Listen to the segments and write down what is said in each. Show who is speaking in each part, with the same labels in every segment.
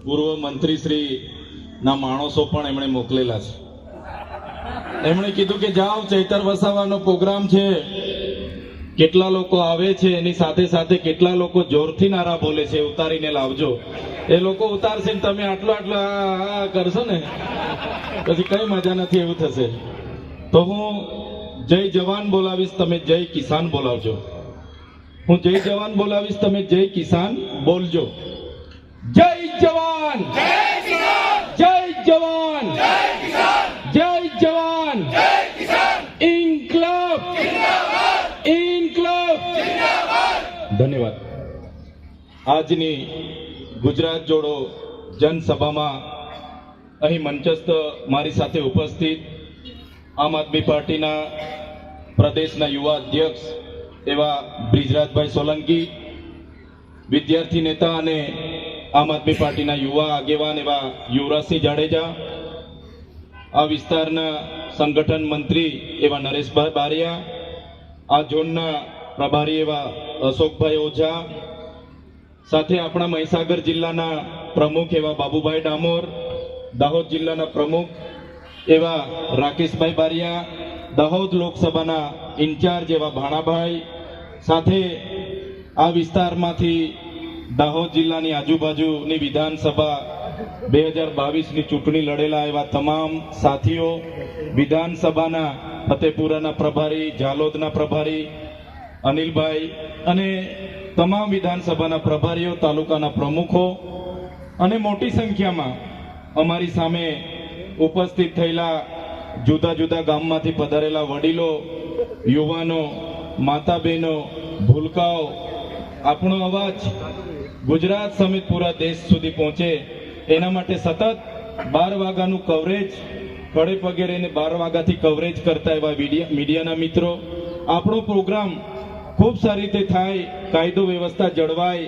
Speaker 1: પૂર્વ મંત્રી શ્રી ના માણસો પણ એમણે મોકલેલા છે. એમણે કીધું કે જાઓ, ચૈતર વસાવાનો પ્રોગ્રામ છે, કેટલા લોકો આવે છે, એની સાથે સાથે કેટલા લોકો જોરથી નારા બોલે છે, ઉતારીને લાવજો. એ લોકો ઉતારશે ને તમે આટલું કરશો ને પછી કઈ મજા નથી, એવું થશે. તો હું જય જવાન બોલાવીશ, તમે જય કિસાન બોલાવજો. હું જય જવાન બોલાવીશ, તમે જય કિસાન બોલજો. જય જવાન, જય જવાન, જય જવાન, ઇન્કલાબ, ઇન્કલાબ. ધન્યવાદ. આજની ગુજરાત જોડો જનસભામાં અહીં મંચસ્થ મારી સાથે ઉપસ્થિત આમ આદમી પાર્ટીના પ્રદેશના યુવા અધ્યક્ષ એવા બ્રિજરાજભાઈ સોલંકી, વિદ્યાર્થી નેતા અને આમ આદમી પાર્ટીના યુવા આગેવાન એવા યુવરાજસિંહ જાડેજા, આ વિસ્તારના સંગઠન મંત્રી એવા નરેશભાઈ બારિયા, આ ઝોનના પ્રભારી એવા અશોકભાઈ ઓઝા, સાથે આપણા મહીસાગર જિલ્લાના પ્રમુખ એવા બાબુભાઈ ડામોર, દાહોદ જિલ્લાના પ્રમુખ એવા રાકેશભાઈ બારિયા, દાહોદ લોકસભાના ઇન્ચાર્જ એવા ભાણાભાઈ, સાથે આ વિસ્તારમાંથી દાહોદ જિલ્લાની આજુબાજુની વિધાનસભા 2022ની ચૂંટણી લડેલા એવા તમામ સાથીઓ, વિધાનસભાના ફતેપુરાના પ્રભારી, ઝાલોદના પ્રભારી અનિલભાઈ અને તમામ વિધાનસભાના પ્રભારીઓ, તાલુકાના પ્રમુખો અને મોટી સંખ્યામાં અમારી સામે ઉપસ્થિત થયેલા જુદા જુદા ગામમાંથી પધારેલા વડીલો, યુવાનો, માતા બહેનો, ભૂલકાઓ, આપણો અવાજ ગુજરાત સમેત પૂરા દેશ સુધી પહોંચે એના માટે સતત 12 વાગ્યાનું કવરેજ, ખડે પગે રહીને 12 વાગ્યાથી કવરેજ કરતા એવા મીડિયાના મિત્રો, આપણો પ્રોગ્રામ ખૂબ સારી રીતે થાય, કાયદો વ્યવસ્થા જળવાય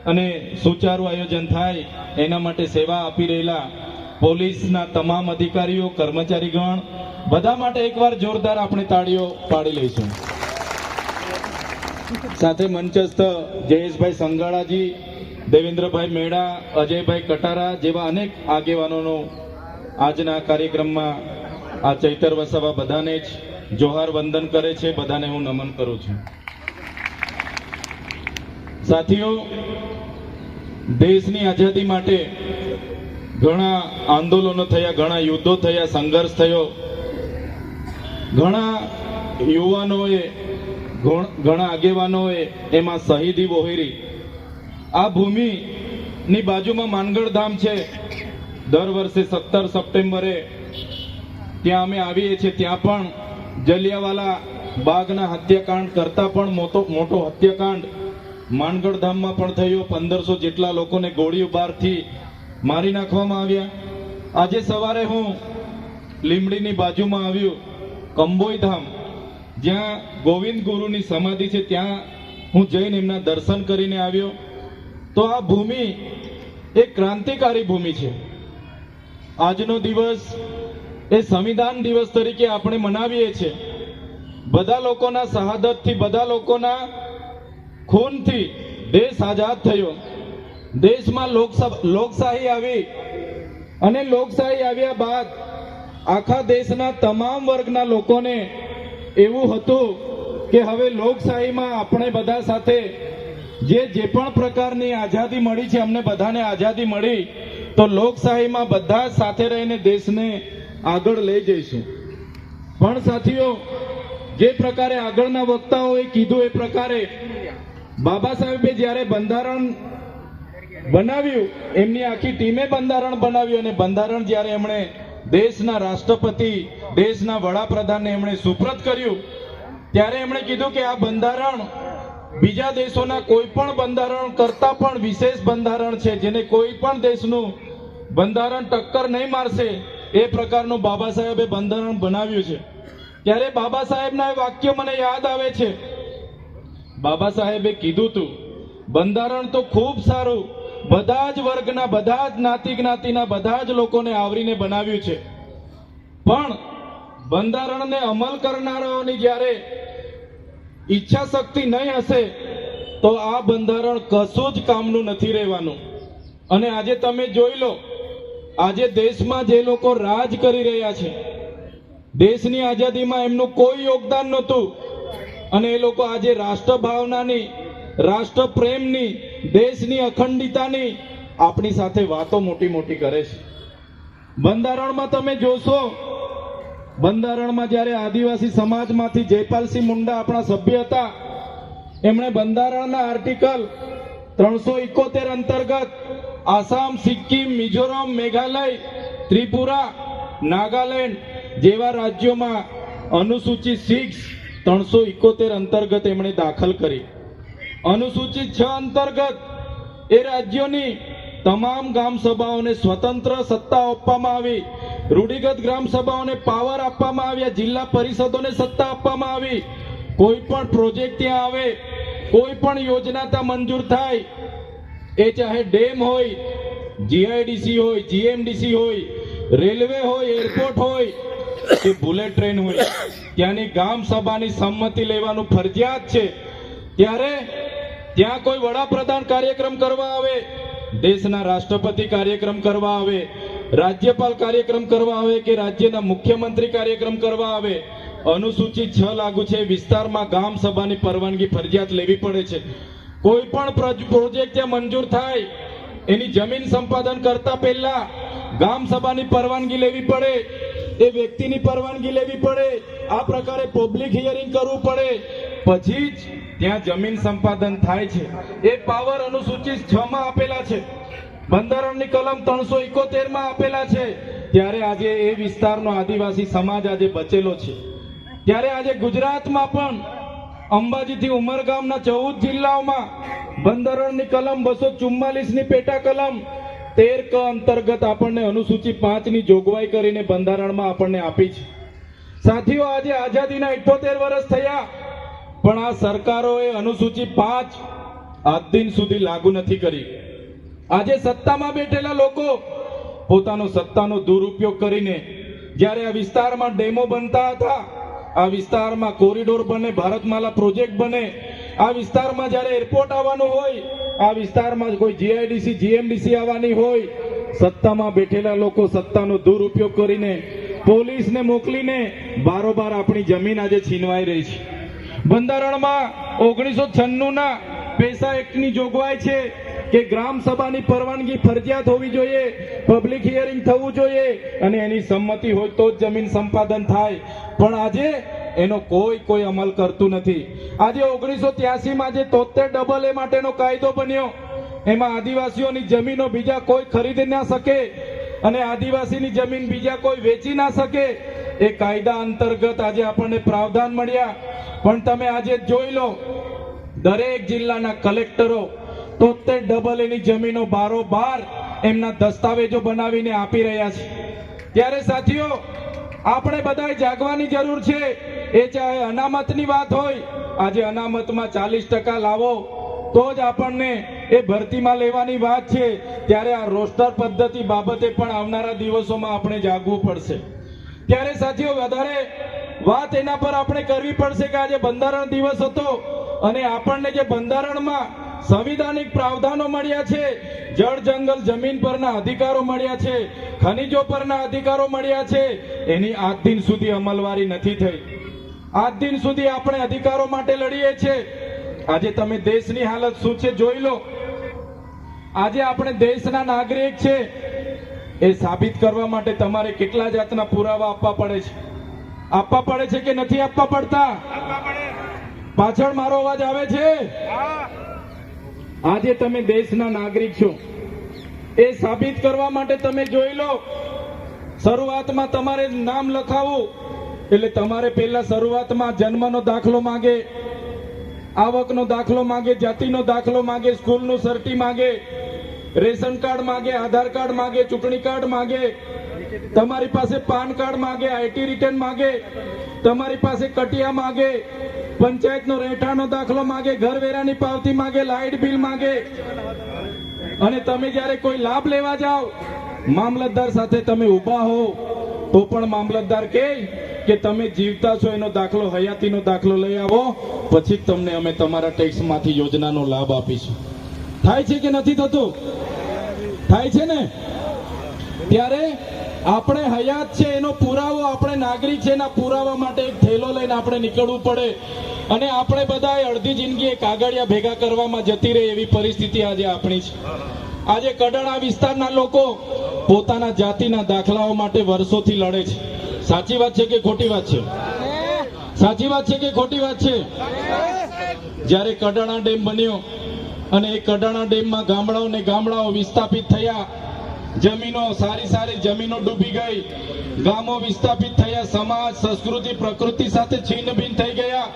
Speaker 1: અને સુચારું આયોજન થાય એના માટે સેવા આપી રહેલા પોલીસના તમામ અધિકારીઓ, કર્મચારીગણ બધા માટે એકવાર જોરદાર આપણે તાળીઓ પાડી લઈશું. સાથે મંચસ્થ જયેશભાઈ સંગાળાજી, દેવેન્દ્રભાઈ મેડા, અજયભાઈ કટારા જેવા અનેક આગેવાનોનો આજના કાર્યક્રમમાં આ ચૈતર વસાવા બધાને જ જોહાર વંદન કરે છે, બધાને હું નમન કરું છું. સાથીઓ, દેશની આઝાદી માટે ઘણા આંદોલનો થયા, ઘણા યુદ્ધો થયા, સંઘર્ષ થયો, ઘણા યુવાનોએ, ઘણા આગેવાનોએ એમાં શહીદી વહોરી. આ ભૂમિની બાજુમાં માનગઢ ધામ છે. દર વર્ષે 17 સપ્ટેમ્બરે ત્યાં અમે આવીએ છીએ. ત્યાં પણ જલિયાવાલા બાગના હત્યાકાંડ કરતા પણ મોટો હત્યાકાંડ માનગઢ ધામમાં પણ થયો. 1500 જેટલા લોકોને ગોળીઓ બારથી મારી નાખવામાં આવ્યા. આજે સવારે હું લીમડીની બાજુમાં આવ્યું કંબોઈ ધામ, જ્યાં ગોવિંદ ગુરુની સમાધિ છે, ત્યાં હું જઈને એમના દર્શન કરીને આવ્યો. તો આ ભૂમિ એક ક્રાંતિકારી ભૂમિ છે. આજનો દિવસ એ સંવિધાન દિવસ તરીકે આપણે મનાવીએ છીએ. બધા લોકોના શહાદતથી, બધા લોકોના ખૂનથી દેશ આઝાદ થયો. દેશમાં લોકશાહી આવી અને લોકશાહી આવ્યા બાદ આખા દેશના તમામ વર્ગના લોકોને એવું હતું કે હવે લોકશાહીમાં આપણે બધા સાથે જે પણ પ્રકારની આઝાદી મળી છે, અમને બધાને આઝાદી મળી, તો લોકશાહીમાં બધા સાથે રહીને દેશને આગળ લઈ જઈશું. પણ સાથીઓ, જે પ્રકારે આગળના વક્તાઓએ કીધું એ પ્રકારે બાબા સાહેબે જ્યારે બંધારણ બનાવ્યું, એમની આખી ટીમે બંધારણ બનાવ્યું અને બંધારણ જ્યારે એમણે દેશના રાષ્ટ્રપતિ, દેશના વડાપ્રધાનને એમણે સુપ્રત કર્યું, ત્યારે એમણે કીધું કે આ બંધારણ બીજા દેશોના કોઈ પણ બંધારણ કરતા પણ વિશેષ બંધારણ છે, જેને કોઈ પણ દેશનું બંધારણ ટક્કર નહીં મારશે, એ પ્રકારનું બાબા સાહેબે બંધારણ બનાવ્યું છે. ત્યારે બાબા સાહેબના એ વાક્ય મને યાદ આવે છે. બાબા સાહેબે કીધું હતું, બંધારણ તો ખૂબ સારું, બધા જ વર્ગના, બધા જ જ્ઞાતિના બધા જ લોકોને આવરીને બનાવ્યું છે, પણ બંધારણને અમલ કરનારાઓની જ્યારે ઈચ્છા શક્તિ નહીં હશે તો આ બંધારણ કશું જ કામનું નથી રહેવાનું. અને આજે તમે જોઈ લો, આજે દેશમાં જે લોકો રાજ કરી રહ્યા છે, દેશની આઝાદીમાં એમનું કોઈ યોગદાન નહોતું, અને એ લોકો આજે રાષ્ટ્ર ભાવનાની, રાષ્ટ્ર પ્રેમની, દેશની અખંડિતતાની આપણી સાથે વાતો મોટી મોટી કરે છે. બંધારણમાં તમે જોશો, બંધારણમાં જ્યારે આદિવાસી સમાજમાંથી જયપાલસિંહ મુંડા આપણા સભ્ય હતા, એમણે બંધારણના આર્ટિકલ 371 અંતર્ગત આસામ, સિક્કિમ, મિઝોરમ, મેઘાલય, ત્રિપુરા, નાગાલેન્ડ જેવા રાજ્યોમાં અનુસૂચિત 6 371 અંતર્ગત એમણે દાખલ કરી. અનુસૂચિત 6 અંતર્ગત એ રાજ્યોની તમામ ગ્રામ સભાઓને સ્વતંત્ર સત્તા આપવામાં આવી, રૂઢિગત ગ્રામ સભાઓને પાવર આપવામાં આવ્યા, જિલ્લા પરિષદોને સત્તા આપવામાં આવી. કોઈ પણ પ્રોજેક્ટ ત્યાં આવે, કોઈ પણ યોજના ત્યાં મંજૂર થાય, એ ચાહે ડેમ હોય, જીઆઈડીસી હોય, જીએમડીસી હોય, રેલવે હોય, એરપોર્ટ હોય કે બુલેટ ટ્રેન હોય, ત્યાંની ગ્રામ સભાની સંમતિ લેવાનું ફરજિયાત છે. ત્યારે ત્યાં કોઈ વડાપ્રધાન કાર્યક્રમ કરવા આવે, દેશના રાષ્ટ્રપતિ કાર્યક્રમ કરવા આવે, રાજ્યપાલ કાર્યક્રમ કરવા આવે કે રાજ્યના મુખ્યમંત્રી કાર્યક્રમ કરવા આવે, અનુસૂચિત 6 લાગુ છે. વિસ્તારમાં ગ્રામ સભાની પરવાનગી ફરજિયાત લેવી પડે છે. કોઈ પણ પ્રોજેક્ટ ત્યાં મંજૂર થાય, એની જમીન સંપાદન કરતા પહેલા ગ્રામ સભાની પરવાનગી લેવી પડે, એ વ્યક્તિની પરવાનગી લેવી પડે, આ પ્રકારે પબ્લિક હિયરિંગ કરવું પડે, પછી જ ત્યાં જમીન સંપાદન થાય છે. એ પાવર અનુસૂચિત 6 માં આપેલા છે, બંધારણની કલમ 371 માં આપેલા છે. ત્યારે આજે એ વિસ્તારનો આદિવાસી સમાજ આજે બચેલો છે. ત્યારે આજે ગુજરાતમાં પણ અંબાજીથી ઉમરગામના 14 જિલ્લાઓમાં બંધારણની કલમ 244 ની પેટા કલમ 13 ક અંતર્ગત આપણને અનુસૂચિત 5 ની જોગવાઈ કરીને બંધારણમાં આપણને આપી છે. સાથીઓ, આજે આઝાદીના 78 વર્ષ થયા, પણ આ સરકારોએ અનુસૂચિત 5 આજ દિન સુધી લાગુ નથી કરી. આજે સત્તામાં બેઠેલા લોકો પોતાનો સત્તાનો દુરુપયોગ કરીને જ્યારે આ વિસ્તારમાં ડેમો બનતા હતા, આ વિસ્તારમાં કોરિડોર બને, ભારતમાલા પ્રોજેક્ટ બને, આ વિસ્તારમાં જ્યારે એરપોર્ટ આવવાનું હોય, આ વિસ્તારમાં કોઈ જીઆઈડીસી, જીએમડીસી આવવાની હોય, સત્તામાં બેઠેલા લોકો સત્તાનો દુરુપયોગ કરીને પોલીસને મોકલીને બારોબાર આપણી જમીન આજે છીનવાઈ રહી છે. બંધારણમાં 1996 ના પેસા એક્ટની જોગવાઈ છે કે ગ્રામ સભાની પરવાનગી ફરજિયાત હોવી જોઈએ, પબ્લિક હિયરિંગ થવું જોઈએ અને એની સંમતિ હોય તો જ જમીન સંપાદન થાય. પણ આજે એનો કોઈ અમલ કરતું નથી. આજે 1983 માં જે 73 AA માટેનો કાયદો બન્યો, એમાં આદિવાસીઓની જમીનો બીજા કોઈ ખરીદી ના શકે અને આદિવાસીની જમીન બીજા કોઈ વેચી ના શકે, એ કાયદા અંતર્ગત આજે આપણને પ્રાવધાન મળ્યા. પણ તમે આજે જોઈ લો, દરેક જિલ્લાના કલેક્ટરો 73 AA ની જમીનો બારોબાર એમના દસ્તાવેજો બનાવીને આપી રહ્યા છે. ત્યારે સાથીઓ, આપણે બધાએ જાગવાની જરૂર છે. એ ચાહે અનામતની વાત હોય, આજે અનામતમાં 40% લાવો તો જ આપણને એ ભરતીમાં લેવાની વાત છે. ત્યારે આ રોસ્ટર પદ્ધતિ બાબતે પણ આવનારા દિવસોમાં આપણે જાગવું પડશે. ત્યારે સાથીઓ, વધારે વાત એના પર આપણે કરવી પડશે કે આજે બંધારણ દિવસ હતો અને આપણને જે બંધારણમાં સંવિધાનિક પ્રાવધાનો મળ્યા છે, જળ જંગલ જમીન પરના અધિકારો મળ્યા છે, ખનીજો પરના અધિકારો મળ્યા છે, એની આજ દિન સુધી અમલવારી નથી થઈ. આજ દિન સુધી આપણે અધિકારો માટે લડીએ છીએ. આજે તમે દેશની હાલત શું છે જોઈ લો. આજે આપણે દેશના નાગરિક છે એ સાબિત કરવા માટે તમારે કેટલા જાતના પુરાવા આપવા પડે છે? આપવા પડે છે કે નથી આપવા પડતા? પાછળ મારો અવાજ આવે છે? આજે તમે દેશના નાગરિક છો એ સાબિત કરવા માટે તમે જોઈ લો, શરૂઆતમાં તમારે નામ લખાવવું એટલે તમારે પહેલા શરૂઆતમાં જન્મનો દાખલો માંગે, આવકનો દાખલો માંગે, જાતિનો દાખલો માંગે, સ્કૂલનું સર્ટી માંગે, રેશન કાર્ડ માંગે, આધાર કાર્ડ માંગે, ચૂંટણી કાર્ડ માંગે, તમારી પાસે પાન કાર્ડ માંગે, આઈટી રિટર્ન માંગે, તમારી પાસે કટિયા માંગે, પંચાયતનો રહેઠાણનો દાખલો માંગે, ઘરવેરાની પાવતી માંગે, લાઇટ બિલ માંગે. અને તમે જ્યારે કોઈ લાભ લેવા જાઓ, મામલતદાર સાથે તમે ઊભા હો તો પણ મામલતદાર કહે કે તમે જીવતા છો એનો દાખલો, હયાતીનો દાખલો લઈ આવો, પછી તમને અમે તમારા ટેક્સમાંથી યોજનાનો લાભ આપીશું. થાય છે કે નથી થતું? થાય છે ને? ત્યારે આપણે હયાત છે એનો પુરાવો, આપણે નાગરિક છે એના પુરાવા માટે એક થેલો લઈને આપણે નીકળવું પડે અને આપણે બધા અડધી જિંદગી એ કાગળિયા ભેગા કરવામાં જતી રહે એવી પરિસ્થિતિ આજે આપણી છે. આજે કડાણા વિસ્તારના લોકો પોતાના જાતિના દાખલાઓ માટે વર્ષોથી લડે છે. સાચી વાત છે કે ખોટી વાત છે? સાચી વાત છે કે ખોટી વાત છે? જ્યારે કડાણા ડેમ બન્યો અને એ કડાણા ડેમમાં ગામડાઓ વિસ્થાપિત થયા, જમીનો સારી જમીનો ડૂબી ગઈ, ગામો વિસ્થાપિત થયા, સમાજ સંસ્કૃતિ પ્રકૃતિ સાથે છિન્નભિન્ન થઈ ગયા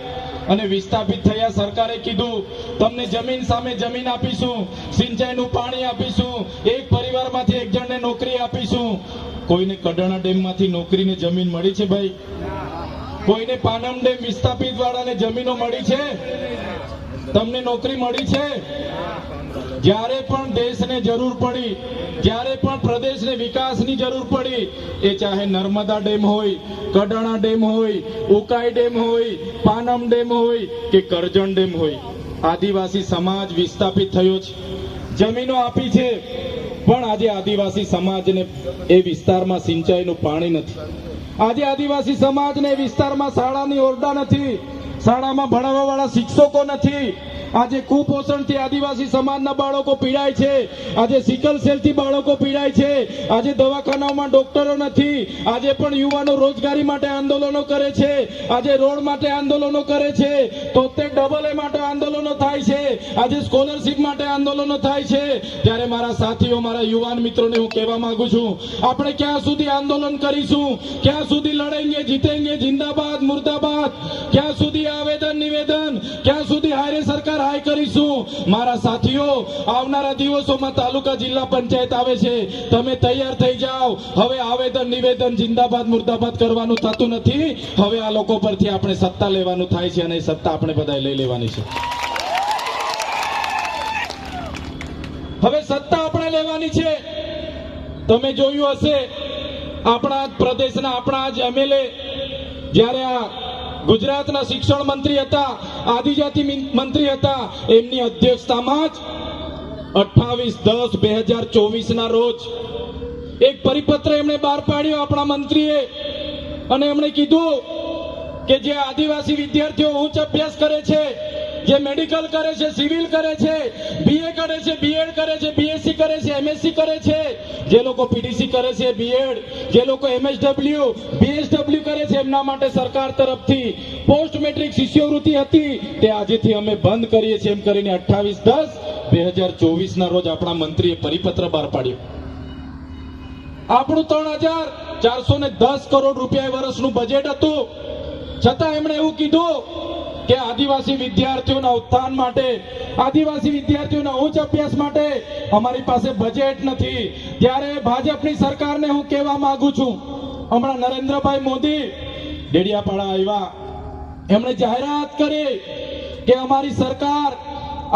Speaker 1: અને વિસ્થાપિત થયા. સરકારે કીધું તમને જમીન સામે જમીન આપીશું, સિંચાઈનું પાણી આપીશું, એક પરિવારમાંથી એક જણને નોકરી આપીશું. કોઈને કડાણા ડેમમાંથી નોકરીને જમીન મળી છે ભાઈ? કોઈને પાનમ ડેમ વિસ્થાપિત વાળાને જમીનો મળી છે? તમને નોકરી મળી છે? જ્યારે પણ દેશને જરૂર પડી, જ્યારે પણ પ્રદેશને વિકાસની જરૂર પડી, એ ચાહે નર્મદા ડેમ હોય, કડાણા ડેમ હોય, ઉકાઈ ડેમ હોય, પાનમ ડેમ હોય કે કરજણ ડેમ હોય, આદિવાસી સમાજ વિસ્થાપિત થયો છે, જમીનો આપી છે. પણ આજે આદિવાસી સમાજને એ વિસ્તારમાં સિંચાઈનું પાણી નથી. આજે આદિવાસી સમાજને વિસ્તારમાં શાળાની ઓરડા નથી, શાળામાં ભણાવવા વાળા શિક્ષકો નથી. આજે કુપોષણથી આદિવાસી સમાજના બાળકો પીડાય છે, આજે સિકલ સેલથી બાળકો પીડાય છે, આજે દવાખાનાઓમાં ડોક્ટરો નથી. આજે પણ યુવાનો રોજગારી માટે આંદોલનો કરે છે, આજે રોડ માટે આંદોલનો કરે છે, 73AA માટે આંદોલનો થાય છે, આજે સ્કોલરશીપ માટે આંદોલનો થાય છે. ત્યારે મારા સાથીઓ, મારા યુવાન મિત્રોને હું કહેવા માંગુ છું, આપણે ક્યાં સુધી આંદોલન કરીશું? ક્યાં સુધી લડેંગે જીતેંગે જિંદાબાદ મુર્દાબાદ? ક્યાં સુધી આવેદન નિવેદન? ક્યાં સુધી હારે સરકાર હાય કરીશું? મારા સાથીઓ, આવનારા દિવસોમાં તાલુકા જિલ્લા પંચાયત આવે છે, તમે તૈયાર થઈ જાઓ. હવે આવેદન નિવેદન જિંદાબાદ મુર્દાબાદ કરવાનું થતું નથી. હવે આ લોકો પરથી આપણે સત્તા લેવાનું થાય છે અને એ સત્તા આપણે બધાએ લઈ લેવાની છે. હવે સત્તા આપણે લેવાની છે. તમે જોયું હશે, આપણા પ્રદેશના આપણા જ MLA જ્યારે આ ગુજરાતના શિક્ષણ મંત્રી હતા, આદિજાતિ મંત્રી હતા, એમની અધ્યક્ષતામાં જ 28/10/2024 ના રોજ એક પરિપત્ર એમણે બહાર પાડ્યો આપણા મંત્રીએ, અને એમણે કીધું કે જે આદિવાસી વિદ્યાર્થીઓ ઉચ્ચ અભ્યાસ કરે છે, જે મેડિકલ કરે છે, સિવિલ કરે છે, BA કરે છે, BEd કરે છે, BSc કરે છે, MSc કરે છે, જે લોકો PDC કરે છે, BEd, જે લોકો MSW, BSW કરે છે, એમના માટે સરકાર તરફથી પોસ્ટ મેટ્રિક શિષ્યવૃત્તિ હતી, તે આજથી અમે બંધ કરીએ છીએ એમ કરીને 28/10/2024 ના રોજ આપણા મંત્રીએ પરિપત્ર બહાર પાડ્યો. આપણું 3410 કરોડ રૂપિયા વર્ષનું બજેટ હતું, છતાં એમણે એવું કીધું કે આદિવાસી વિદ્યાર્થીઓના ઉત્થાન માટે, આદિવાસી વિદ્યાર્થીઓના ઉચ્ચ અભ્યાસ માટે અમારી પાસે બજેટ નથી. ત્યારે ભાજપની સરકારને હું કહેવા માંગુ છું, હમણાં નરેન્દ્રભાઈ મોદી ડેડિયાપાડા આવ્યા, એમણે જાહેરાત કરી કે અમારી સરકાર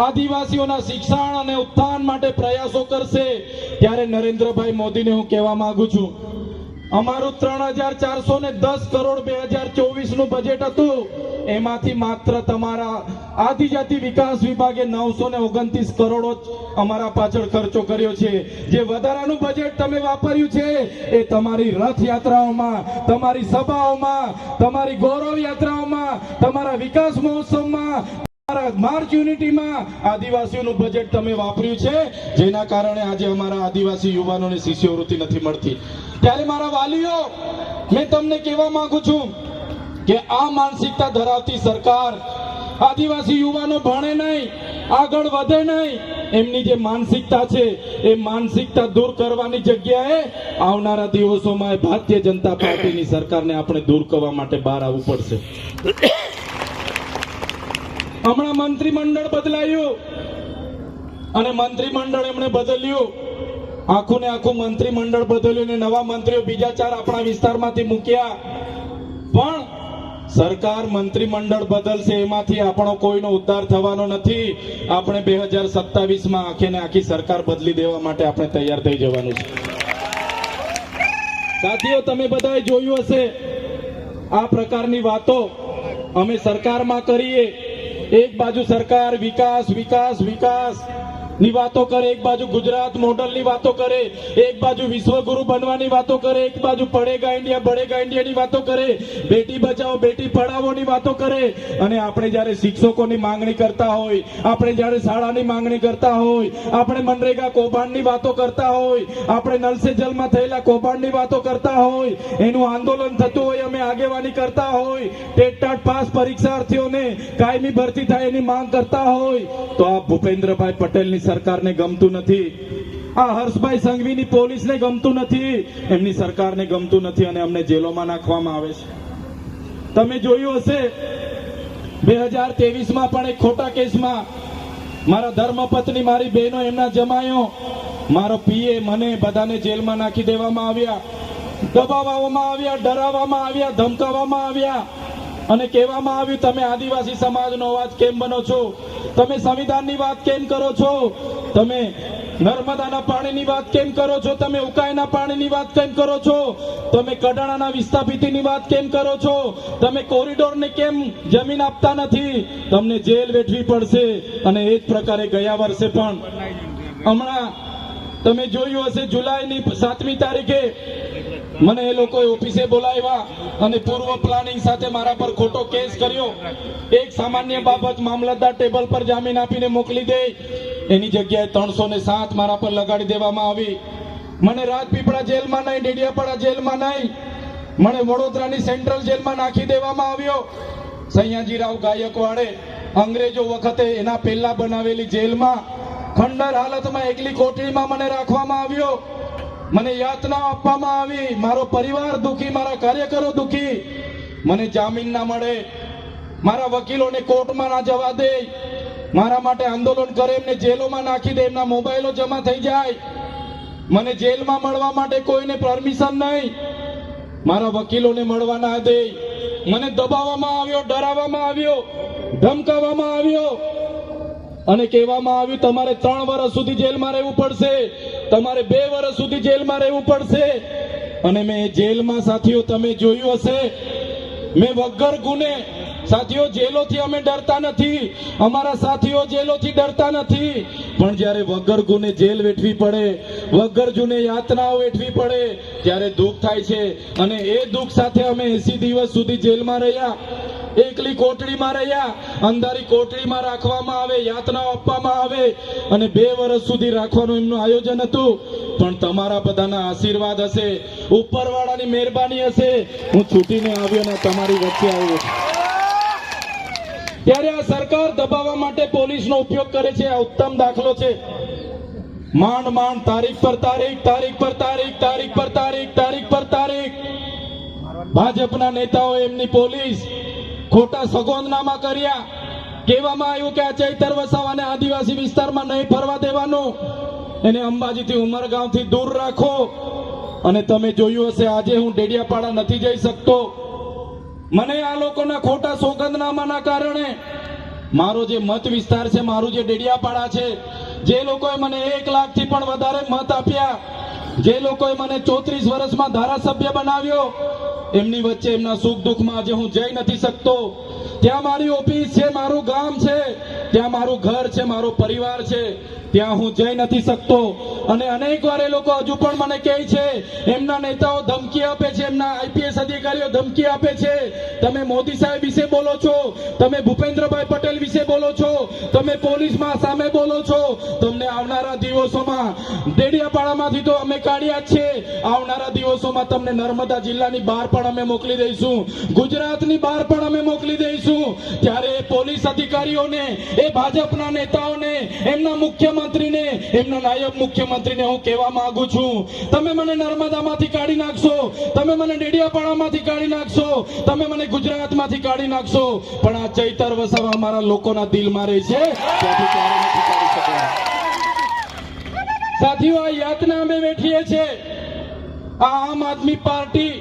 Speaker 1: આદિવાસીઓના શિક્ષણ અને ઉત્થાન માટે પ્રયાસો કરશે. ત્યારે નરેન્દ્રભાઈ મોદીને હું કહેવા માંગુ છું, અમારું 3410 કરોડ 2024 નું બજેટ હતું, એમાંથી માત્ર તમારા આદિજાતિ વિકાસ વિભાગે 929 કરોડ અમારા પાછળ ખર્ચો કર્યો છે. જે વધારાનું બજેટ તમે વાપર્યું છે એ તમારી રથયાત્રાઓમાં, તમારી સભાઓમાં, તમારી ગૌરવ યાત્રાઓમાં, તમારા વિકાસ મહોત્સવમાં, માર્ચ યુનિટીમાં આદિવાસીઓનું બજેટ તમે વાપર્યું છે, જેના કારણે આજે અમારા આદિવાસી યુવાનોને શિષ્યવૃત્તિ નથી મળતી. ત્યારે મારા વાલીઓ, મેં તમને કહેવા માંગુ છું કે આ માનસિકતા ધરાવતી સરકાર આદિવાસી યુવાનો ભણે નહીં, આગળ વધે નહીં, એમની જે માનસિકતા છે એ માનસિકતા દૂર કરવાની જગ્યાએ આવનારા દિવસોમાં ભારતીય જનતા પાર્ટીની સરકારને આપણે દૂર કરવા માટે બહાર આવવું પડશે. હમણાં મંત્રીમંડળ બદલાયું અને મંત્રીમંડળ એમણે બદલ્યું, આખું ને આખું મંત્રીમંડળ બદલ્યું ને નવા મંત્રીઓ બીજા 4 આપણા વિસ્તારમાંથી મૂક્યા. પણ સરકાર મંત્રીમંડળ બદલશે, એમાંથી આપણો કોઈનો ઉદ્ધાર થવાનો નથી. આપણે 2027માં આખે ને આખી સરકાર બદલી દેવા માટે આપણે તૈયાર થઈ જવાનું છે. સાથીઓ, તમે બધાએ જોયું હશે, આ પ્રકારની વાતો અમે સરકારમાં કરીએ, એક બાજુ સરકાર વિકાસ વિકાસ વિકાસ, ની વાતો કરે, એક બાજુ ગુજરાત મોડલની વાતો કરે, એક બાજુ વિશ્વગુરુ બનવાની વાતો કરે, એક બાજુ પડેગા ઇન્ડિયા બળેગા ઇન્ડિયાની વાતો કરે, બેટી બચાવો બેટી પઢાવોની વાતો કરે. અને આપણે જ્યારે શિક્ષકોની માંગણી કરતા હોય, આપણે જ્યારે શાળાની માંગણી કરતા હોય, આપણે મનરેગા કૌભાંડની વાતો કરતા હોય, આપણે નલ સે જલમાં થયેલા કૌભાંડની વાતો કરતા હોય, એનું આંદોલન થતું હોય, અમે આગેવાની કરતા હોય, ટેટ ટાટ પાસ પરીક્ષાર્થીઓને કાયમી ભરતી થાય એની માંગ કરતા હોય, તો આ ભૂપેન્દ્રભાઈ પટેલની સરકારને ગમતું નથી, આ હર્ષભાઈ સંઘવીની પોલીસને ગમતું નથી, એમની સરકારને ગમતું નથી અને અમને જેલોમાં નાખવામાં આવે છે. તમે જોયું હશે 2023માં પણ એક ખોટા કેસમાં મારા ધર્મપત્ની, મારી બહેનો, એમના જમાયો, મારો પીએ, મને બધાને જેલમાં નાખી દેવામાં આવ્યા, દબાવવામાં આવ્યા, ડરાવવામાં આવ્યા, ધમકાવવામાં આવ્યા અને કહેવામાં આવ્યું તમે આદિવાસી સમાજનો અવાજ કેમ બનો છો, તમે સંવિધાનની વાત કેમ કરો છો, તમે નર્મદાના પાણીની વાત કેમ કરો છો, તમે ઉકાઈના પાણીની વાત કેમ કરો છો, તમે કડાણાના વિસ્થાપિતની વાત કેમ કરો છો, તમે કોરિડોરને કેમ જમીન આપતા નથી, તમને જેલ વેઠવી પડશે. અને એ જ પ્રકારે ગયા વર્ષે પણ હમણાં તમે જોયું હશે જુલાઈની 7મી તારીખે મને એ લોકોએ ઓફિસે બોલાવ્યા અને પૂર્વ પ્લાનિંગ સાથે મારા પર ખોટો કેસ કર્યો. એક સામાન્ય બાબત મામલતદાર ટેબલ પર જામીન આપીને મોકલી દે, એની જગ્યાએ 307 મારા પર લગાડી દેવામાં આવી. મને રાજપીપળા જેલમાં નહીં, ડેડિયાપાડા જેલમાં નહીં, મને વડોદરાની સેન્ટ્રલ જેલમાં નાખી દેવામાં આવ્યો. સયાજીરાવ ગાયકવાડે અંગ્રેજો વખતે એના પહેલા બનાવેલી જેલમાં ખંડર હાલતમાં એકલી કોટડીમાં મને રાખવામાં આવ્યો. મને યાતના આપવામાં આવી, મારો પરિવાર દુખી, મારા કાર્યકરો દુખી, મને જામીન ના મળે, મારા વકીલોને કોર્ટમાં ના જવા દે, મારા માટે આંદોલન કરે એમને જેલોમાં નાખી દે, એમના મોબાઈલો જમા થઈ જાય, મને જેલમાં મળવા માટે કોઈને પરમિશન નહીં, મારા વકીલોને મળવા ના દે, મને દબાવવામાં આવ્યો, ડરાવવામાં આવ્યો, ધમકાવવામાં આવ્યો અને કહેવામાં આવ્યું તમારે 3 વર્ષ સુધી જેલમાં રહેવું પડશે, તમારે 2 વર્ષ સુધી જેલમાં રહેવું પડશે. અને મેં જેલમાં સાથીઓ તમે જોયું હશે, મેં વગર ગુને, સાથીઓ જેલોથી અમે ડરતા નથી, અમારા સાથીઓ જેલોથી ડરતા નથી, પણ જ્યારે વગર ગુને જેલ વેઠવી પડે, વગર ગુને યાતનાઓ વેઠવી પડે ત્યારે દુઃખ થાય છે. અને એ દુઃખ સાથે અમે 80 દિવસ સુધી જેલમાં રહ્યા, એકલી કોટડીમાં રહ્યા, અંધારી કોટડીમાં રાખવામાં આવે, યાતનાઓ આપવામાં આવે અને 2 વર્ષ સુધી રાખવાનું એમનું આયોજન હતું. પણ તમારા બધાના આશીર્વાદ હશે, ઉપરવાળાની મહેરબાની હશે, હું છૂટીને આવ્યો ને તમારી વચ્ચે આવ્યો. ત્યારે આ સરકાર દબાવવા માટે પોલીસનો ઉપયોગ કરે છે. આ ઉત્તમ દાખલો છે. માંડ માંડ તારીખ પર તારીખ, તારીખ પર તારીખ, તારીખ પર તારીખ, તારીખ પર તારીખ ભાજપના નેતાઓ એમની પોલીસ ખોટા સગોંદનામા કર્યા. કહેવામાં આવ્યું કે આ ચૈતર વસાવાને આદિવાસી વિસ્તારમાં નહીં ફરવા દેવાનું, એને અંબાજીથી ઉમરગાંવથી દૂર રાખો. અને તમે જોયું હશે આજે હું ડેડિયાપાડા નથી જઈ શકતો. મને આ લોકોના ખોટા સોગંદનામાના કારણે મારો જે મત વિસ્તાર છે, મારું જે ડેડિયાપાડા છે, જે લોકોએ મને 1 લાખથી પણ વધારે મત આપ્યા, જે લોકોએ મને 34 વર્ષમાં ધારાસભ્ય બનાવ્યો, એમની વચ્ચે એમના સુખ દુઃખમાં આજે હું જઈ નથી શકતો. ત્યાં મારી ઓફિસ છે, મારું ગામ છે, ત્યાં મારું ઘર છે, મારો પરિવાર છે, ત્યાં હું જઈ નથી શકતો. અને અનેક વાર એ લોકો હજુ પણ મને કહે છે, એમના નેતાઓ ધમકી આપે છે, એમના આઈપીએસ અધિકારીઓ ધમકી આપે છે, તમે મોદી સાહેબ વિશે બોલો છો, તમે ભૂપેન્દ્રભાઈ પટેલ વિશે બોલો છો, તમે પોલીસમાં સામે બોલો છો, તમને આવનારા દિવસોમાં ડેડિયાપાડામાંથી તો અમે કાઢ્યા જ છે, આવનારા દિવસોમાં તમને નર્મદા જિલ્લાની બહાર પણ અમે મોકલી દઈશું, ગુજરાતની બહાર પણ અમે મોકલી દઈશું. ત્યારે એ પોલીસ અધિકારીઓને, એ ભાજપના નેતાઓને, એમના મુખ્યમંત્રીને, એમના નાયબ મુખ્યમંત્રીને હું કહેવા માંગુ છું, તમે મને નર્મદામાંથી કાઢી નાખશો, તમે મને ડેડિયાપાડામાંથી કાઢી નાખશો, તમે મને ગુજરાતમાંથી કાઢી નાખશો, પણ આ ચૈતર વસાવા અમારા લોકોના દિલમાં રહે છે, ત્યાંથી ક્યારે નથી કાઢી શકતા. સાથીઓ, આ યાતના અમે વેઠીએ છીએ. આ આમ આદમી પાર્ટી,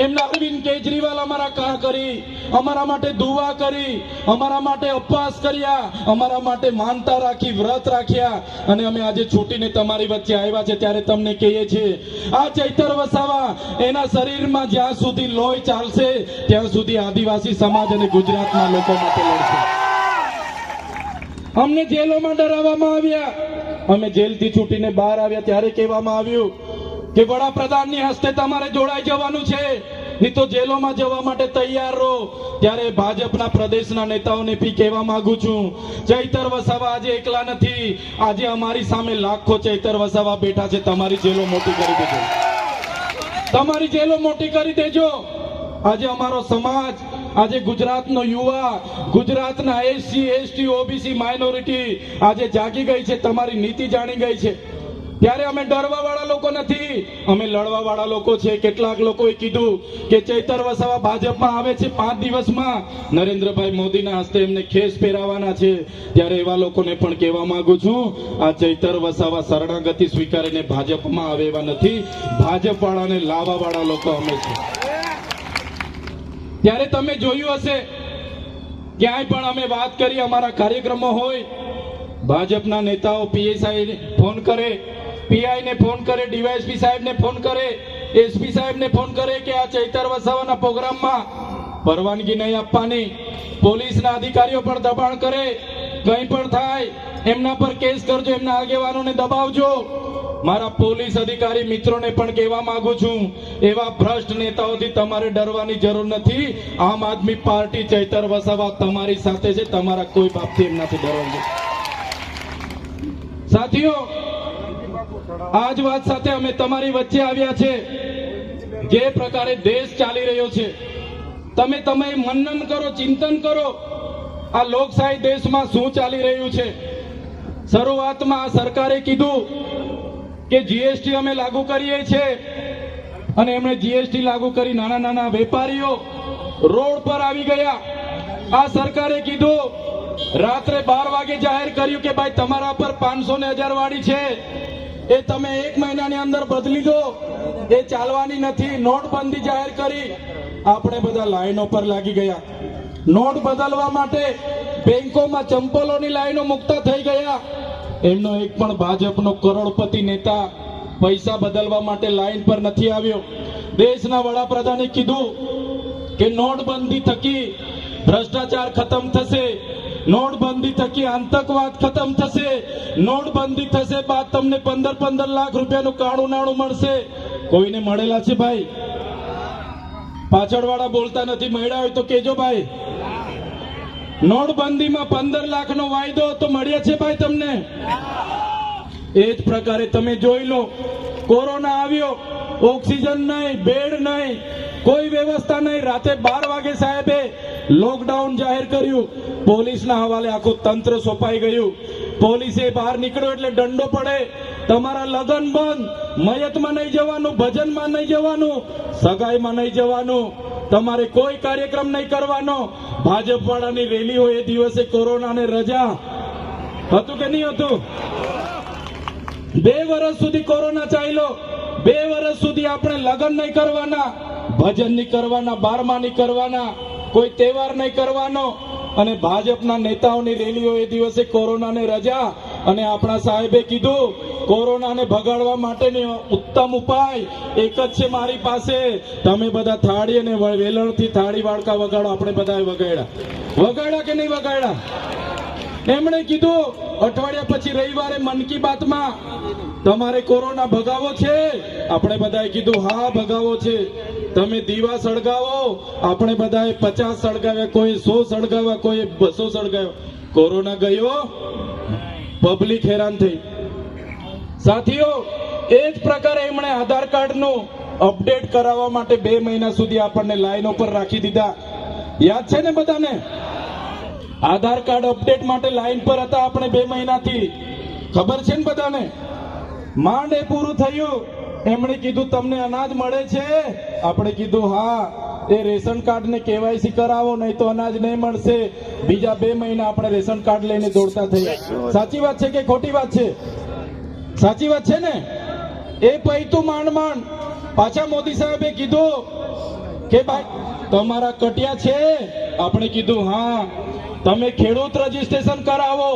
Speaker 1: એમના અરવિંદ કેજરીવાલ અમારા કા કરી, અમારા માટે દુઆ કરી, અમારા માટે ઉપવાસ કર્યા, અમારા માટે માનતા રાખી, વ્રત રાખ્યા અને અમે આજે છૂટીને તમારી વચ્ચે આવ્યા છે. ત્યારે તમને કહીએ છીએ, આ ચૈતર વસાવા એના શરીરમાં જ્યાં સુધી લોહી ચાલશે ત્યાં સુધી આદિવાસી સમાજ અને ગુજરાતના લોકો માટે લડશે. અમને જેલોમાં ડરાવવામાં આવ્યા. અમે જેલથી છૂટીને બહાર આવ્યા ત્યારે કહેવામાં આવ્યું કે વડાપ્રધાનની હસ્તે તમારે જોડાઈ જવાનું છે, નહીં તો જેલોમાં જવા માટે તૈયાર રહો. ત્યારે ભાજપના પ્રદેશના નેતાઓને બી કહેવા માંગુ છું, ચૈતર વસાવા આજે એકલા નથી. આજે અમારી સામે લાખો ચૈતર વસાવા બેઠા છે. તમારી જેલો મોટી કરી દેજો, તમારી જેલો મોટી કરી દેજો. આજે અમારો સમાજ, આજે ગુજરાતનો યુવા, ગુજરાતના એસસી એસટી ઓબીસી માઇનોરિટી આજે જાગી ગઈ છે, તમારી નીતિ જાણી ગઈ છે. ત્યારે અમે ડરવા વાળા લોકો નથી, અમે લડવા વાળા લોકો છે. કેટલાક લોકોએ કીધું કે ચૈતર વસાવા ભાજપમાં આવે છે 5 દિવસમાં નરેન્દ્રભાઈ મોદીના હસ્તે એમને ખેસ પહેરાવાના છે. ત્યારે એવા લોકોને પણ કહેવા માંગુ છું, આ ચૈતર વસાવા શરણાગતિ સ્વીકારીને ભાજપમાં આવે એવા નથી. ભાજપ વાળાને લાવવા વાળા લોકો અમે છે. ત્યારે તમે જોયું હશે, ક્યાંય પણ અમે વાત કરી, અમારા કાર્યક્રમો હોય, ભાજપના નેતાઓ પીએસઆઈ ફોન કરે, પીઆઈ ને ફોન કરે, ડીવાયએસપી સાહેબને ફોન કરે, એસપી સાહેબને ફોન કરે કે આ ચૈતર વસાવાના પ્રોગ્રામમાં પરવાનગી નહીં આપવાની. પોલીસના અધિકારીઓ પણ દબાણ કરે, કંઈ પણ થાય એમના પર કેસ કરજો, એમના આગેવાનોને દબાવજો. મારા પોલીસ અધિકારી મિત્રોને પણ કહેવા માંગુ છું, એવા ભ્રષ્ટ નેતાઓથી તમારે ડરવાની જરૂર નથી. આમ આદમી પાર્ટી ચૈતર વસાવા તમારી સાથે છે, તમારા કોઈ બાપથી એમનાથી ડરવાનું. સાથીઓ, આજ વાત સાથે અમે તમારી વચ્ચે આવ્યા છે. જે પ્રકારે દેશ ચાલી રહ્યો છે, તમે મનન કરો, ચિંતન કરો, આ લોકશાહી દેશમાં શું ચાલી રહ્યું છે. શરૂઆતમાં આ સરકારે કીધું કે જીએસટી અમે લાગુ કરીએ છીએ, અને એમણે જીએસટી લાગુ કરી નાના નાના વેપારીઓ રોડ પર આવી ગયા. આ સરકારે કીધું, રાત્રે 12 વાગે જાહેર કર્યું કે ભાઈ તમારા પર 500 ને 1000 વાળી છે, એ તમે 1 મહિનાની અંદર બદલી દો, એ ચાલવાની નથી. નોટબંધી જાહેર કરી, આપણે બધા લાઈનો પર લાગી ગયા. નોટ બદલવા માટે બેંકોમાં ચંપલોની લાઈનો મુકતા થઈ ગયા. એમનો એક પણ ભાજપનો કરોડપતિ નેતા પૈસા બદલવા માટે લાઈન પર નથી આવ્યો. દેશના વડાપ્રધાને કીધું કે નોટબંધી થકી ભ્રષ્ટાચાર ખતમ થશે, નોટબંધી થકી આતંકવાદ ખતમ થશે, નોટબંધી થશે બાદ તમને 15 લાખ રૂપિયાનું કાળું નાણું મળશે. કોઈને મળેલા છે ભાઈ? પાછળવાળા બોલતા નથી, મળ્યા હોય તો કેજો ભાઈ. નોટબંધીમાં 15 લાખનો વાયદો તો મળ્યા છે ભાઈ તમને? એ જ પ્રકારે તમે જોઈ લો, કોરોના આવ્યો, ઓક્સિજન નહીં, બેડ નહીં, કોઈ વ્યવસ્થા નહીં. રાતે 12 વાગે સાહેબે લોકડાઉન જાહેર કર્યું, પોલીસના હવાલે આખું તંત્ર સોંપાઈ ગયું. પોલીસે બહાર નીકળ્યો એટલે દંડો પડે. તમારા લગ્ન બંધ, મયતમાં નહીં જવાનું, ભજનમાં નહીં જવાનું, સગાઈમાં નહીં જવાનું, તમારે કોઈ કાર્યક્રમ નહીં કરવાનો. ભાજપ વાળાની રેલી હોય એ દિવસે કોરોનાને રજા હતું કે નહીં હતું? 2 વર્ષ સુધી કોરોના ચાલ્યો. 2 વર્ષ સુધી આપણે લગ્ન નહીં કરવાના, ભજન નહીં કરવાના, 12મા નહીં કરવાના, કોઈ તહેવાર નહીં કરવાનો. અને ભાજપના નેતાઓની રેલી હોય એ દિવસે કોરોનાને રજા. અને આપણા સાહેબે કીધું, કોરોનાને ભગાડવા માટેનો ઉત્તમ ઉપાય એક જ છે મારી પાસે, તમે બધા થાળી અને વેલણથી થાળી વાળકા વગાડો. આપણે બધા વગાડ્યા કે નહીં વગાડ્યા? એમણે કીધું અઠવાડિયા પછી રવિવારે મન કી બાતમાં તમારે કોરોના ભગાવો છે. આપણે બધાએ કીધું હા ભગાવો છે. તમે દીવા સળગાવો. આપણે બધાએ 50 સળગાવ્યા, કોઈ 100 સળગાવ્યા, કોઈ 200 સળગાવ્યા. કોરોના ગયો, પબ્લિક હેરાન થઈ. સાથીઓ, એ જ પ્રકારે એમણે આધાર કાર્ડનું અપડેટ કરાવવા માટે 2 મહિના સુધી આપણને લાઈનો પર રાખી દીધા. યાદ છે ને બધાને? આધાર કાર્ડ અપડેટ માટે લાઈન પર હતા આપણે 2 મહિનાથી. ખબર છે ને બધાને? માંડ એ પૂરું થયું, એમણે કીધું તમને અનાજ મળે છે? આપણે કીધું હા. એ રેશન કાર્ડ ને કેવાયસી કરાવો, નહીં તો અનાજ નહીં મળશે. બીજા 2 મહિના આપણે રેશન કાર્ડ લઈને દોડતા થયા. સાચી વાત છે કે ખોટી વાત છે? સાચી વાત છે ને? એ પૈતું માંડ પાછા મોદી સાહેબે કીધું કે ભાઈ તમારા કટિયા છે? આપણે કીધું હા. તમે ખેડૂત રજીસ્ટ્રેશન કરાવો,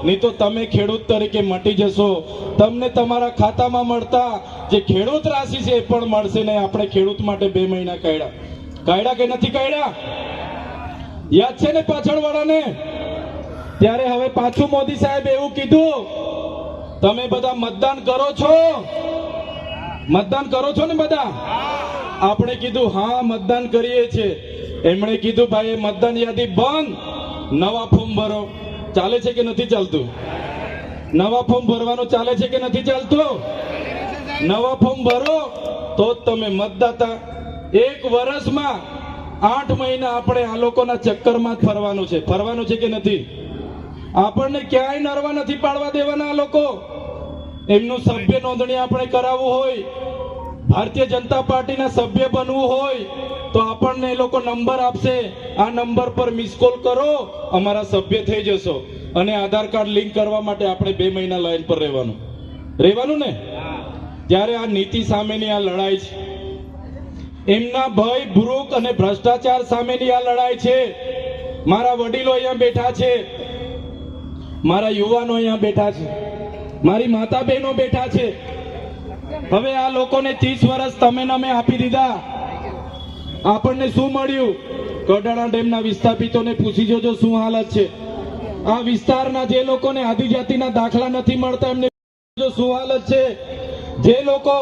Speaker 1: નહીં તો તમે ખેડૂત તરીકે મટી જશો. તમને તમારા ખાતામાં મળતા જે ખેડૂત રાશિ છે એ પણ મળશે નહીં. આપણે ખેડૂત માટે 2 મહિના કાઢ્યા કે નથી કાઢ્યા? યાદ છે ને પાછળ વાળાને? ત્યારે હવે પાછું મોદી સાહેબ એવું કીધું, તમે બધા મતદાન કરો છો? મતદાન કરો છો ને બધા? આપણે કીધું હા મતદાન કરીએ છીએ. એમણે કીધું ભાઈ મતદાન યાદી બંધ, નવા ફોર્મ ભરો. ચાલે છે કે નથી ચાલતું? નવા ફોર્મ ભરવાનું ચાલે છે કે નથી ચાલતું? નવા ફોર્મ ભરો તો જ તમે મતદાતા. 1 વર્ષમાં 8 મહિના આપણે આ લોકોના ચક્કરમાં જ ફરવાનું છે કે નથી? આપણને ક્યાંય નરવા નથી પાડવા દેવાના આ લોકો. એમનું સભ્ય નોંધણી આપણે કરાવવું હોય, ભારતીય જનતા પાર્ટીના સભ્ય બનવું હોય તો આપણને એ લોકો નંબર આપશે, આ નંબર પર મિસ કોલ કરો, અમારા સભ્ય થઈ જશો. અને આધાર કાર્ડ લિંક કરવા માટે આપણે 2 મહિના લાઈન પર રહેવાનું ને. ત્યારે આ નીતિ સામેની આ લડાઈ છે, એમના ભય ભૂખ અને ભ્રષ્ટાચાર સામેની આ લડાઈ છે. મારા વડીલો અહીંયા બેઠા છે, મારા યુવાનો અહીંયા બેઠા છે, મારી માતા બહેનો બેઠા છે. હવે આ લોકોને 30 વર્ષ તમે અમે આપી દીધા, આપણને શું મળ્યું? કડાણા ડેમના વિસ્થાપિતોને પૂછી જોજો શું હાલત છે. આ વિસ્તારના જે લોકોને આદિજાતિના દાખલા નથી મળતા એમને જો શું હાલત છે. જે લોકો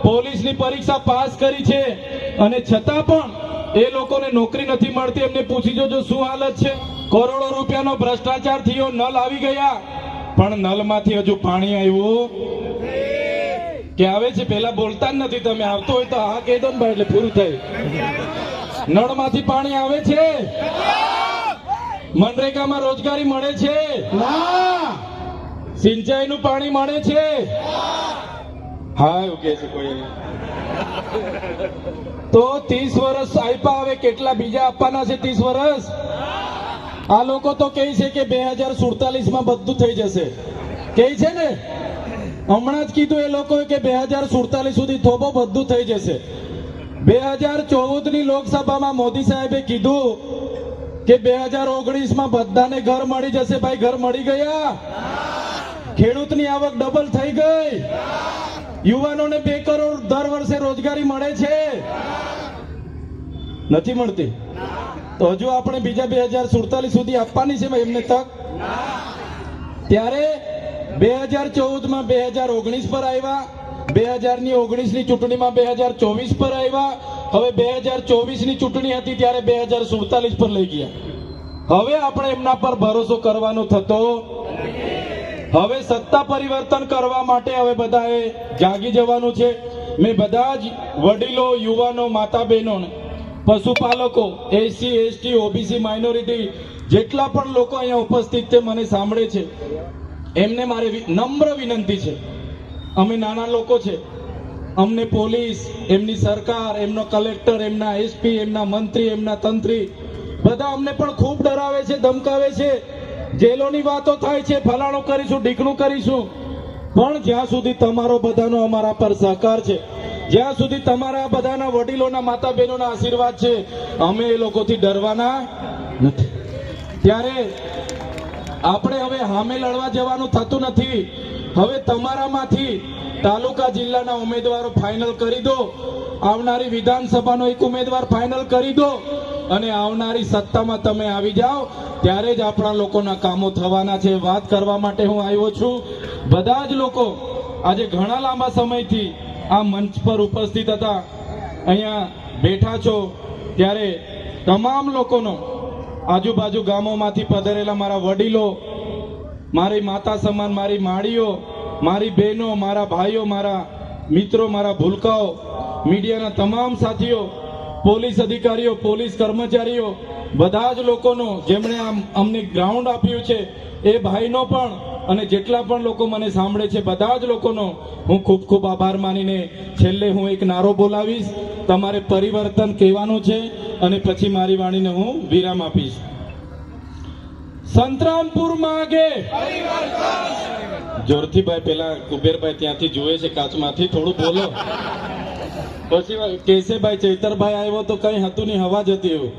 Speaker 1: પોલીસની પરીક્ષા પાસ કરી છે અને છતાં પણ એ લોકોને નોકરી નથી મળતી એમને પૂછી જોજો શું હાલત છે. કરોડો રૂપિયાનો ભ્રષ્ટાચાર થયો, નલ આવી ગયા, પણ નલમાંથી હજુ પાણી આવ્યું કે આવે છે? પેલા બોલતા જ નથી તમે. આવતો હોય તો હા કહી દો ને ભાઈ, એટલે પૂરું થાય. નળમાંથી પાણી આવે છે? મનરેગામાં રોજગારી મળે છે? સિંચાઈનું પાણી મળે છે? હા એવું કે છે કોઈ. તો 30 વર્ષ આપ્યા, હવે કેટલા બીજા આપવાના છે? 30 વર્ષ આ લોકો તો કહે છે કે 2047 બધું થઈ જશે, કહે છે ને. હમણાં જ કીધું એ લોકોએ કે 2047 સુધી થોબો બધું થઈ જશે. 2014ની લોકસભામાં મોદી સાહેબે કીધું કે 2019માં બધાને ઘર મળી જશે. ભાઈ ઘર મળી ગયા? ખેડૂતની આવક ડબલ થઈ ગઈ, યુવાનોને 2 કરોડ દર વર્ષે રોજગારી મળે છે? નથી મળતી. તો હજુ આપણે બીજા 2047 સુધી આપવાની છે એમને તક. ત્યારે 2014માં 2019 પર આવ્યા, 2019ની ચૂંટણીમાં 2024 પર આવ્યા, હવે 2024ની ચૂંટણી હતી ત્યારે 2047 પર લઈ ગયા. હવે આપણે એમના પર ભરોસો કરવાનો થતો. હવે સત્તા પરિવર્તન કરવા માટે હવે બધાએ જાગી જવાનું છે. મેં બધા જ વડીલો, યુવાનો, માતા બહેનોને, પશુપાલકો, એસસી એસટી ઓબીસી માઇનોરિટી જેટલા પણ લોકો અહીંયા ઉપસ્થિત છે, મને સાંભળે છે, એમને મારી નમ્ર વિનંતી છે. અમે નાના લોકો છે, અમને પોલીસ, એમની સરકાર, એમનો કલેક્ટર, એમના એસપી, એમના મંત્રી, એમના તંત્રી બધા અમને પણ ખૂબ ડરાવે છે, ધમકાવે છે. જેલોની વાતો થાય છે, ફલાણું કરીશું, ઢીકણું કરીશું. પણ જ્યાં સુધી તમારો બધાનો અમારા પર સહકાર છે, જ્યાં સુધી તમારા બધાના વડીલોના, માતા બહેનોના આશીર્વાદ છે, અમે એ લોકોથી ડરવાના નથી. ત્યારે આપણે હવે સામે લડવા જવાનું થતું નથી. હવે તમારામાંથી તાલુકા જિલ્લાના ઉમેદવારો ફાઇનલ કરી દો, આવનારી વિધાનસભાનો એક ઉમેદવાર ફાઇનલ કરી દો અને આવનારી સત્તામાં તમે આવી જાઓ, ત્યારે જ આપણા લોકોના કામો થવાના છે. વાત કરવા માટે હું આવ્યો છું. બધા જ લોકો આજે ઘણા લાંબા સમયથી આ મંચ પર ઉપસ્થિત હતા, અહીંયા બેઠા છો. ત્યારે તમામ લોકોનો, આજુબાજુ ગામોમાંથી પધારેલા મારા વડીલો, મારી માતા સમાન મારી માળીઓ, મારી બહેનો, મારા ભાઈઓ, મારા મિત્રો, મારા ભૂલકાઓ, મીડિયાના તમામ સાથીઓ, પોલીસ અધિકારીઓ, પોલીસ કર્મચારીઓ, બધા જ લોકોનો જેમણે અમને ગ્રાઉન્ડ આપ્યું છે એ ભાઈનો પણ, અને જેટલા પણ લોકો મને સાંભળે છે બધા જ લોકોનો હું ખૂબ ખૂબ આભાર માનીને છેલ્લે હું એક નારો બોલાવીશ. તમારે પરિવર્તન કહેવાનું છે અને પછી મારી વાણીને હું વિરામ આપીશ. સંતરામપુર માગે જોરથી ભાઈ, પેલા કુબેરભાઈ ત્યાંથી જુએ છે કાચમાંથી, થોડું બોલો. પછી કેશેભાઈ, ચૈતરભાઈ આવ્યો તો કઈ હતું નહીં, હવા જતી એવું.